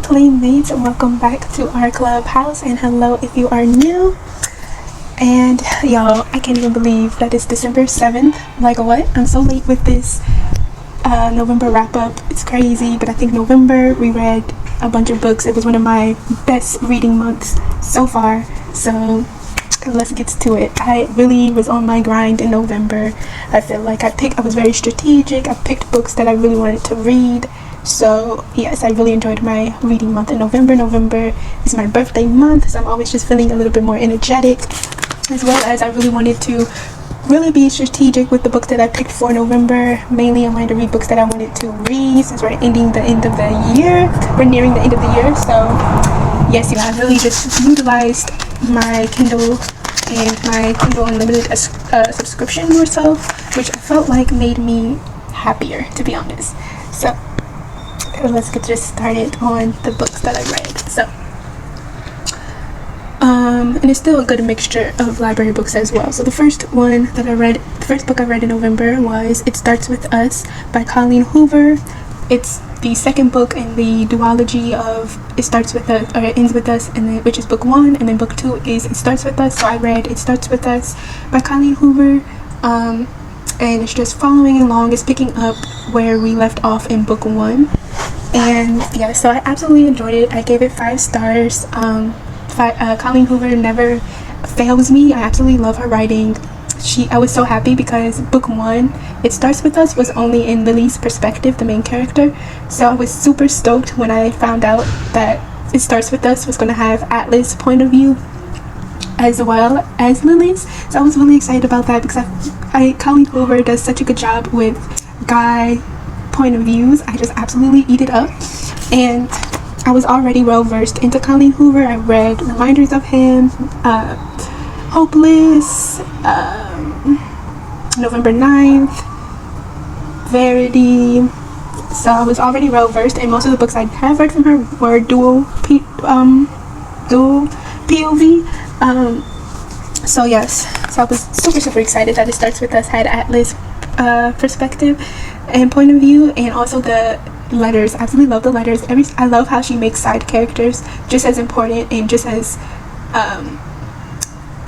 playmates, welcome back to our clubhouse, and hello if you are new. And y'all, I can't even believe that it's December 7th. Like, what? I'm so late with this November wrap up. It's crazy, but I think November we read a bunch of books. It was one of my best reading months so far, so let's get to it. I really was on my grind in November. I feel like I was very strategic. I picked books that I really wanted to read. So yes, I really enjoyed my reading month in November. November is my birthday month, so I'm always just feeling a little bit more energetic, as well as I really wanted to really be strategic with the books that I picked for November. Mainly I wanted to read books that I wanted to read since we're ending the end of the year. We're nearing the end of the year, so yes, I really just utilized my Kindle and my Kindle Unlimited subscription more so, which I felt like made me happier, to be honest. So let's get just started on the books that I read. So and it's still a good mixture of library books as well. So the first book I read in November was It Starts With Us by Colleen Hoover. It's the second book in the duology of It Starts With Us, or It Ends With Us, and then, which is book 1, and then book 2 is It Starts With Us. So I read It Starts With Us by Colleen Hoover, and it's just following along. It's picking up where we left off in book 1, and yeah, so I absolutely enjoyed it. I gave it 5 stars. Colleen Hoover never fails me. I absolutely love her writing. I was so happy because book 1, It Starts With Us, was only in Lily's perspective, the main character. So I was super stoked when I found out that It Starts With Us was going to have Atlas' point of view as well as Lily's. So I was really excited about that because Colleen Hoover does such a good job with guy point of views. I just absolutely eat it up. And I was already well versed into Colleen Hoover. I read Reminders of Him, Hopeless, November 9th, Verity. So I was already well versed, and most of the books I have read from her were dual POV. So yes, so I was super excited that It Starts With Us had Atlas perspective and point of view, and also the letters. I absolutely love the letters. I love how she makes side characters just as important and just as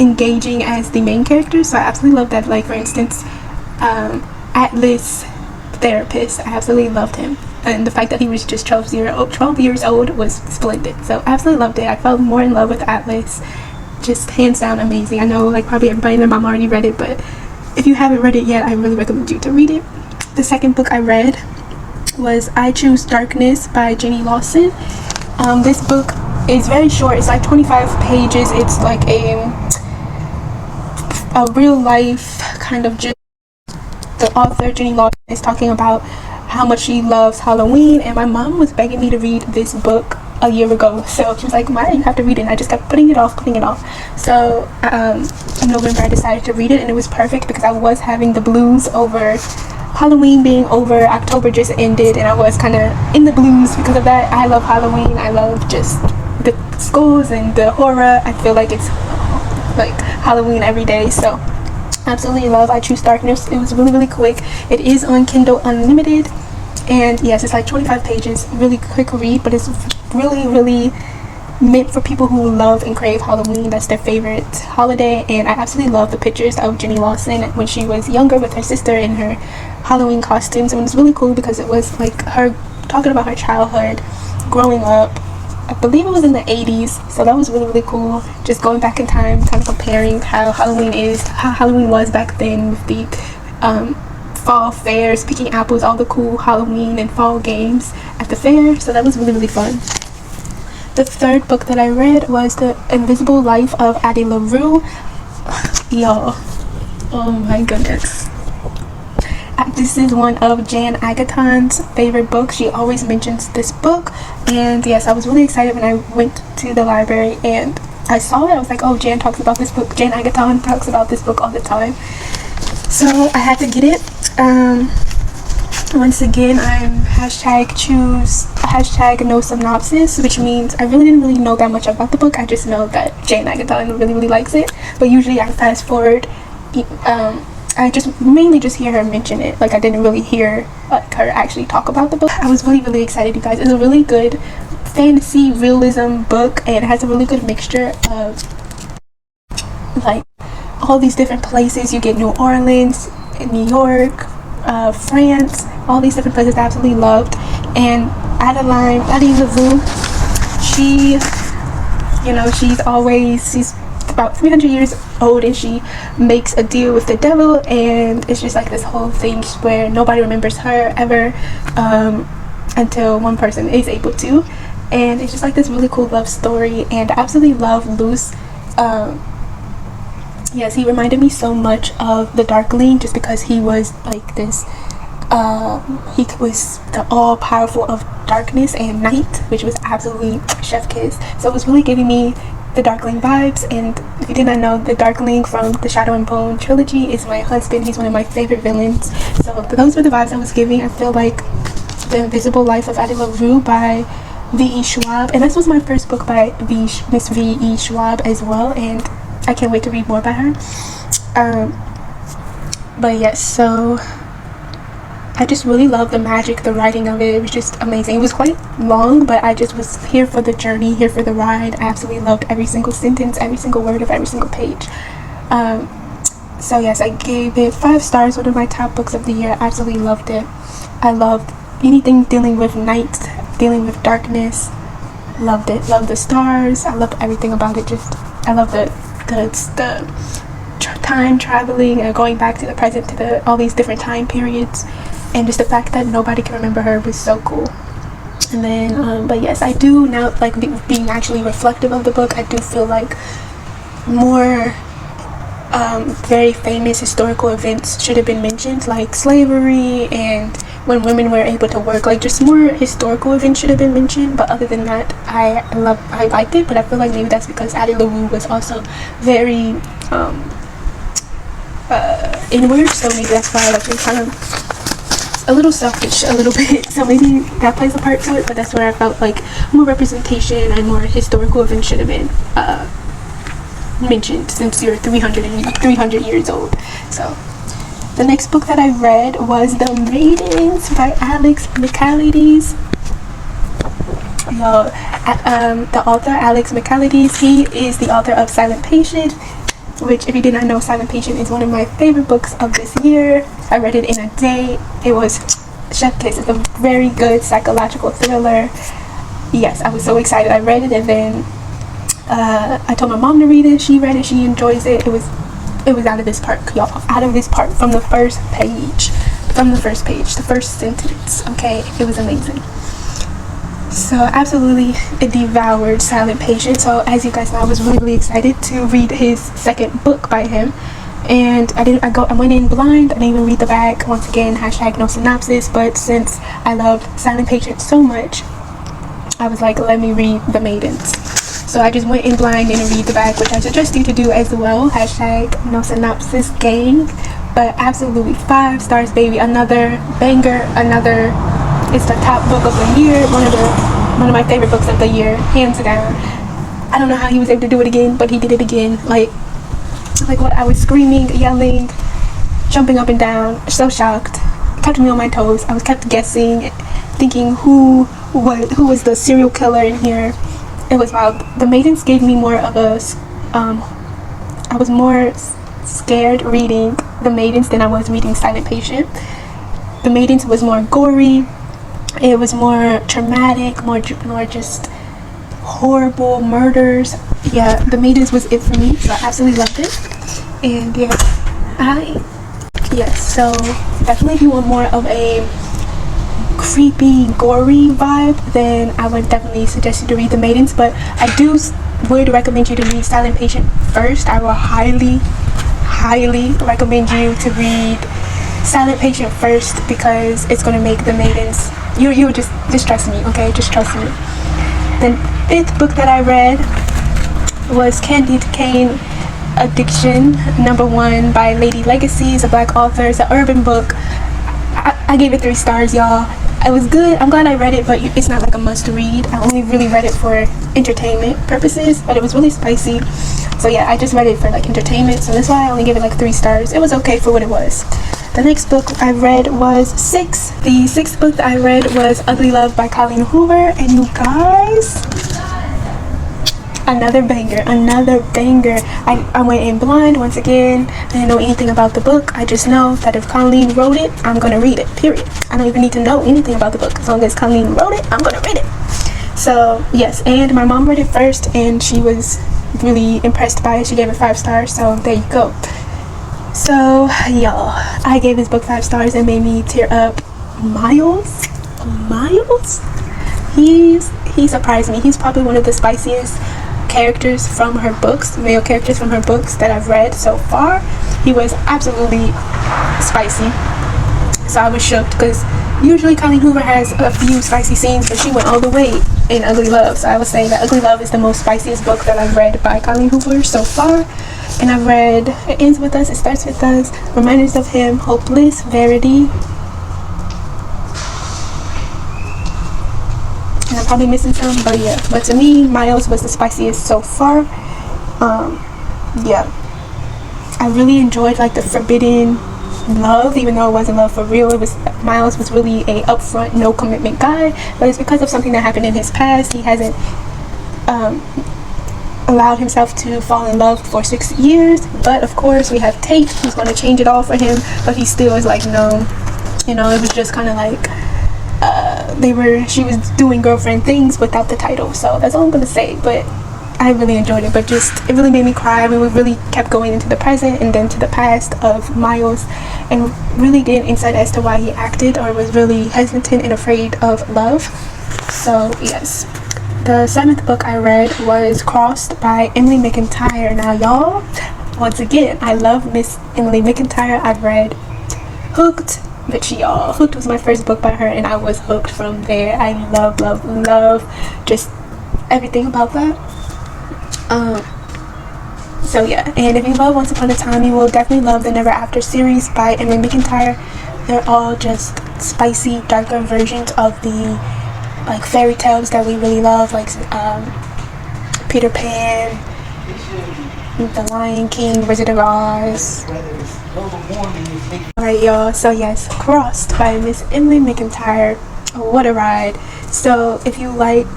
engaging as the main characters. So I absolutely love that. Like, for instance, Atlas' therapist, I absolutely loved him, and the fact that he was just 12 years old was splendid. So I absolutely loved it. I fell more in love with Atlas. Just hands down amazing. I know like probably everybody and their mom already read it, but if you haven't read it yet, I really recommend you to read it. The second book I read was I Choose Darkness by Jenny Lawson. This book is very short. It's like 25 pages. It's like a real life kind of gist. The author, Jenny Lawson, is talking about how much she loves Halloween, and my mom was begging me to read this book a year ago. So she was like, "Why do you have to read it?" And I just kept putting it off. So in November I decided to read it, and it was perfect because I was having the blues over Halloween being over. October just ended, and I was kind of in the blues because of that. I love Halloween. I love just the schools and the horror. I feel like it's like Halloween every day. So absolutely love I Choose Darkness. It was really quick. It is on Kindle Unlimited, and yes, it's like 25 pages. Really quick read, but it's really meant for people who love and crave Halloween. That's their favorite holiday. And I absolutely love the pictures of Jenny Lawson when she was younger with her sister in her Halloween costumes, and it was really cool because it was like her talking about her childhood growing up. I believe it was in the 80s, so that was really cool. Just going back in time, kind of comparing how Halloween was back then with the fall fairs, picking apples, all the cool Halloween and fall games at the fair. So that was really fun. The third book that I read was The Invisible Life of Addie LaRue. Y'all, oh my goodness. This is one of Jan Agaton's favorite books. She always mentions this book, and yes, I was really excited when I went to the library and I saw it. I was like, oh, Jan talks about this book. Jan Agaton talks about this book all the time. So I had to get it. Once again, I'm hashtag no synopsis, which means I really didn't know that much about the book. I just know that Jane Agaton really likes it, but usually I fast forward. I just mainly hear her mention it. Like, I didn't really hear like her actually talk about the book. I was really excited, you guys. It's a really good fantasy realism book, and it has a really good mixture of like all these different places. You get New Orleans, New York, France, all these different places I absolutely loved. And Adeline LaRue, she, she's about 300 years old, and she makes a deal with the devil, and it's just like this whole thing where nobody remembers her ever, until one person is able to. And it's just like this really cool love story, and I absolutely love Luce. Yes, he reminded me so much of the Darkling, just because he was like this, he was the all-powerful of darkness and night, which was absolutely chef kiss. So it was really giving me the Darkling vibes. And if you did not know, the Darkling from the Shadow and Bone trilogy is my husband. He's one of my favorite villains. So those were the vibes I was giving. I feel like The Invisible Life of Addie LaRue by V.E. Schwab, and this was my first book by Miss V.E. Schwab as well, and I can't wait to read more by her. But yes, so I just really love the magic, the writing of it. It was just amazing. It was quite long, but I just was here for the journey, here for the ride. I absolutely loved every single sentence, every single word of every single page. So yes, I gave it 5 stars, one of my top books of the year. I absolutely loved it. I loved anything dealing with night, dealing with darkness. Loved it. Loved the stars. I loved everything about it. I love the time traveling and going back to the present, to all these different time periods, and just the fact that nobody can remember her was so cool. And then but yes, I do now, like, being actually reflective of the book, I do feel like more very famous historical events should have been mentioned, like slavery and when women were able to work. Like, just more historical events should have been mentioned. But other than that, I liked it. But I feel like maybe that's because Addie LaRue was also very inward, so maybe that's why I like it. Kind of a little selfish, a little bit, so maybe that plays a part to it. But that's where I felt like more representation and more historical events should have been mentioned, since you're 300 years old. So the next book that I read was The Maidens by Alex Michaelides. The author, Alex Michaelides, he is the author of Silent Patient, which, if you did not know, Silent Patient is one of my favorite books of this year. I read it in a day. It was chef kiss. It's a very good psychological thriller. Yes, I was so excited. I read it, and then I told my mom to read it. She read it. She enjoys it. It was out of this park, y'all. Out of this park. From the first page. The first sentence. Okay? It was amazing. So absolutely devoured Silent Patient. So as you guys know, I was really, really excited to read his second book by him. And I went in blind. I didn't even read the back. Once again, # no synopsis. But since I loved Silent Patient so much, I was like, let me read The Maidens. So I just went in blind and read the back, which I suggest you to do as well. # no synopsis gang. But absolutely 5 stars, baby. Another banger. It's the top book of the year. One of my favorite books of the year, hands down. I don't know how he was able to do it again, but he did it again. Like what, I was screaming, yelling, jumping up and down, so shocked. It kept me on my toes. I was kept guessing, thinking who was the serial killer in here. It was wild. The Maidens gave me more of a I was more scared reading The Maidens than I was reading Silent Patient. The Maidens was more gory. It was more traumatic, more just horrible murders. Yeah, The Maidens was it for me, so I absolutely loved it. And so definitely if you want more of a creepy, gory vibe, then I would definitely suggest you to read The Maidens. But I would recommend you to read Silent Patient first. I will highly recommend you to read Silent Patient first, because it's going to make The Maidens, you just trust me, okay? Just trust me. The 5th book that I read was Candy Cane Addiction, #1 by Lady Legacy. It's a black author. It's an urban book. I gave it 3 stars, y'all. It was good. I'm glad I read it, but it's not like a must read. I only really read it for entertainment purposes, but it was really spicy. So yeah, I just read it for like entertainment, so that's why I only gave it like 3 stars. It was okay for what it was. The next book I read was Six. The sixth book that I read was Ugly Love by Colleen Hoover. And you guys, another banger. I went in blind once again. I didn't know anything about the book. I just know that if Colleen wrote it, I'm gonna read it, period. I don't even need to know anything about the book. As long as Colleen wrote it, I'm gonna read it. So yes, and my mom read it first and she was really impressed by it. She gave it 5 stars, so there you go. So y'all, I gave this book 5 stars and made me tear up. Miles, he surprised me. He's probably one of the spiciest characters from her books, male characters from her books that I've read so far. He was absolutely spicy, so I was shocked because usually Colleen Hoover has a few spicy scenes, but she went all the way in Ugly Love. So I would say that Ugly Love is the most spiciest book that I've read by Colleen Hoover so far. And I've read It Ends With Us, It Starts With Us, Reminders of Him, Hopeless, Verity. And I'm probably missing some, but yeah. But to me, Miles was the spiciest so far. Yeah. I really enjoyed like the forbidden love, even though it wasn't love for real. Miles was really a upfront, no commitment guy, but it's because of something that happened in his past. He hasn't allowed himself to fall in love for 6 years. But of course we have Tate, who's going to change it all for him, but he still is like, no. You know, it was just kind of like she was doing girlfriend things without the title. So that's all I'm gonna say. But I really enjoyed it, but just it really made me cry. I mean, we really kept going into the present and then to the past of Miles, and really get insight as to why he acted or was really hesitant and afraid of love. So yes, the 7th book I read was Crossed by Emily McIntyre. Now y'all, once again, I love Miss Emily McIntyre. I've read Hooked, but y'all, Hooked was my first book by her and I was hooked from there. I love just everything about that. So yeah, and if you love Once Upon a Time, you will definitely love the Never After series by Emily McIntyre. They're all just spicy, darker versions of the like fairy tales that we really love, like Peter Pan, The Lion King, Wizard of Oz. Alright y'all, so yes, Crossed by Miss Emily McIntyre. What a ride. So if you like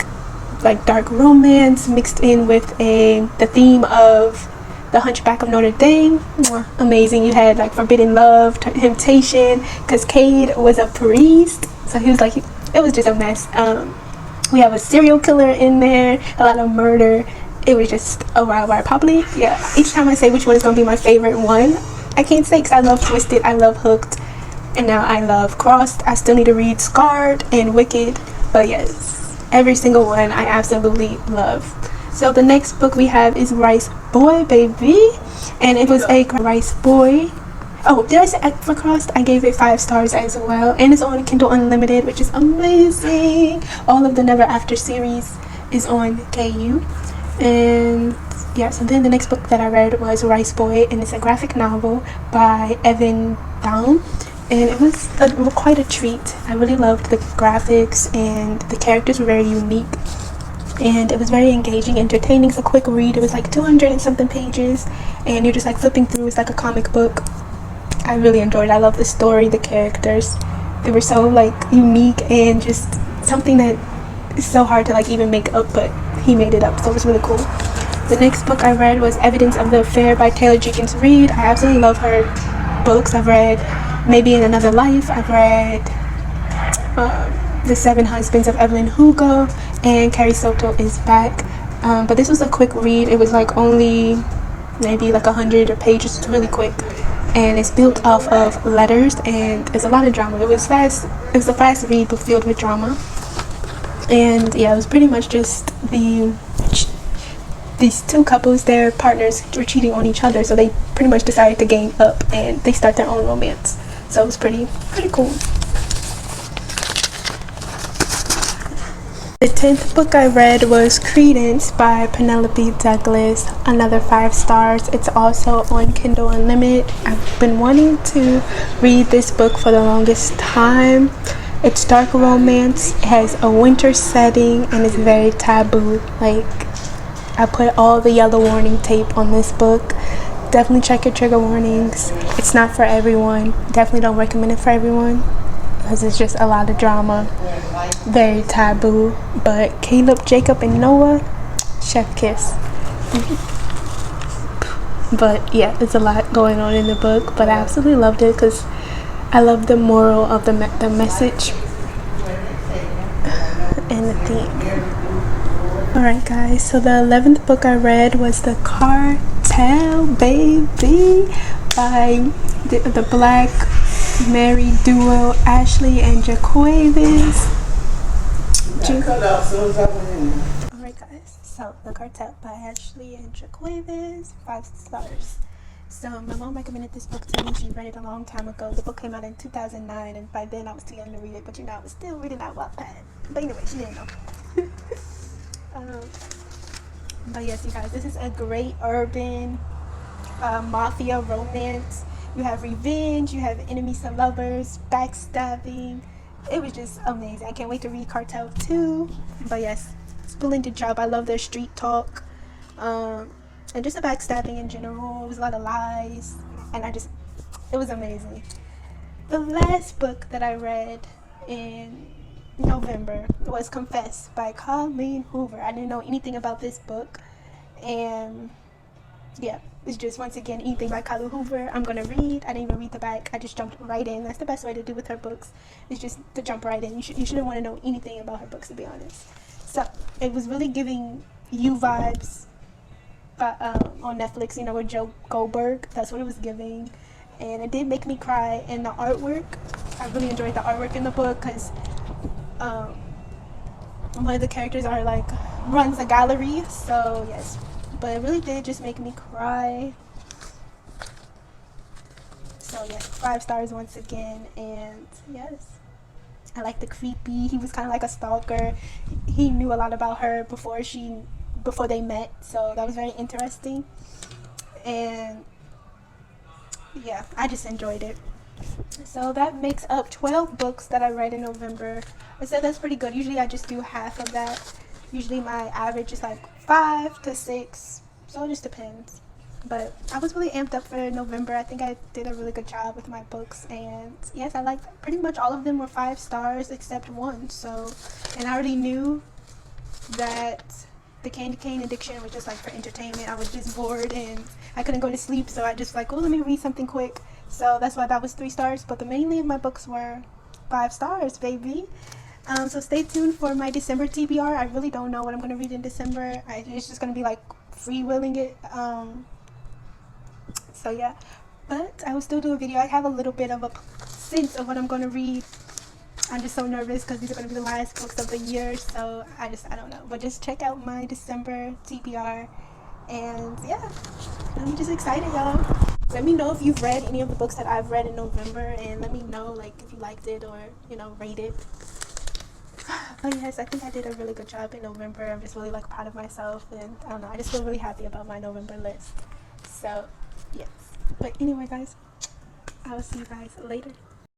dark romance mixed in with the theme of The Hunchback of Notre Dame, amazing. You had like forbidden love, temptation, because Cade was a priest, so he was like, it was just a mess. We have a serial killer in there, a lot of murder. It was just a wild ride. Probably, yeah, each time I say which one is going to be my favorite one, I can't say, because I love Twisted, I love Hooked, and now I love Crossed. I still need to read Scarred and Wicked, but yes, every single one I absolutely love. So the next book we have is Rice Boy, baby, and it was a Rice Boy. Oh, did I say for Crossed? I gave it 5 stars as well, and it's on Kindle Unlimited, which is amazing. All of the Never After series is on KU. And yeah, so then the next book that I read was Rice Boy, and it's a graphic novel by Evan Down, and it was quite a treat. I really loved the graphics, and the characters were very unique, and it was very engaging, entertaining. It's a quick read. It was like 200 and something pages, and you're just like flipping through. It's like a comic book. I really enjoyed it. I love the story, the characters. They were so like unique, and just something that is so hard to like even make up, but he made it up, so it was really cool. The next book I read was Evidence of the Affair by Taylor Jenkins Reid. I absolutely love her books. I've read Maybe in Another Life. I've read The 7 Husbands of Evelyn Hugo, and Carrie Soto is Back. But this was a quick read. It was like only maybe like 100 pages. It's really quick, and it's built off of letters, and there's a lot of drama. It was fast. It was a fast read, but filled with drama. And yeah, it was pretty much just these two couples, their partners were cheating on each other, so they pretty much decided to gang up and they start their own romance. So it was pretty cool. The 10th book I read was Credence by Penelope Douglas, another 5 stars. It's also on Kindle Unlimited. I've been wanting to read this book for the longest time. It's dark romance, it has a winter setting, and it's very taboo. Like, I put all the yellow warning tape on this book. definitely check your trigger warnings. It's not for everyone. Definitely don't recommend it for everyone because it's just a lot of drama, very taboo. But Caleb, Jacob, and Noah, chef kiss. But yeah, it's a lot going on in the book, but I absolutely loved it because I love the moral of the message and the theme. Alright guys, so the 11th book I read was The Cartel Baby by the black married duo Ashley and Jaquavis. Alright guys, so The Cartel by Ashley and Jaquavis, 5 stars. So my mom recommended this book to me. She read it a long time ago. The book came out in 2009, and by then I was too young to read it, but I was still reading out Wattpad. But anyway, she didn't know. But yes, you guys, this is a great urban mafia romance. You have revenge, you have enemies to lovers, backstabbing. It was just amazing. I can't wait to read Cartel 2. But yes, splendid job. I love their street talk. And just the backstabbing in general. It was a lot of lies. And it was amazing. The last book that I read in November was Confess by Colleen Hoover. I didn't know anything about this book, and yeah, it's just once again anything by Colleen Hoover I'm gonna read. I didn't even read the back. I just jumped right in. That's the best way to do with her books. It's just to jump right in. You shouldn't want to know anything about her books, to be honest. So it was really giving you vibes on Netflix. With Joe Goldberg. That's what it was giving. And it did make me cry. And the artwork, I really enjoyed the artwork in the book because one of the characters runs a gallery. So yes, but it really did just make me cry. So yes, 5 stars once again. And yes, I like the creepy. He was kind of like a stalker. He knew a lot about her before they met. So that was very interesting. And yeah, I just enjoyed it. So that makes up 12 books that I read in November. I said that's pretty good. Usually I just do half of that. Usually my average is 5 to 6. So it just depends. But I was really amped up for November. I think I did a really good job with my books. And yes, I liked pretty much all of them were 5 stars except one. So, and I already knew that the candy cane addiction was just for entertainment. I was just bored and I couldn't go to sleep, so I just let me read something quick. So that's why that was 3 stars. But the mainly of my books were 5 stars, baby. So stay tuned for my December TBR. I really don't know what I'm gonna read in December. It's just gonna be freewheeling it. So yeah, but I will still do a video. I have a little bit of a sense of what I'm gonna read. I'm just so nervous because these are going to be the last books of the year, so I don't know. But just check out my December TBR, and yeah, I'm just excited, y'all. Let me know if you've read any of the books that I've read in November, and let me know if you liked it or rate it. But yes, I think I did a really good job in November. I'm just really proud of myself, and I don't know, I just feel really happy about my November list. So yes, but anyway guys, I will see you guys later.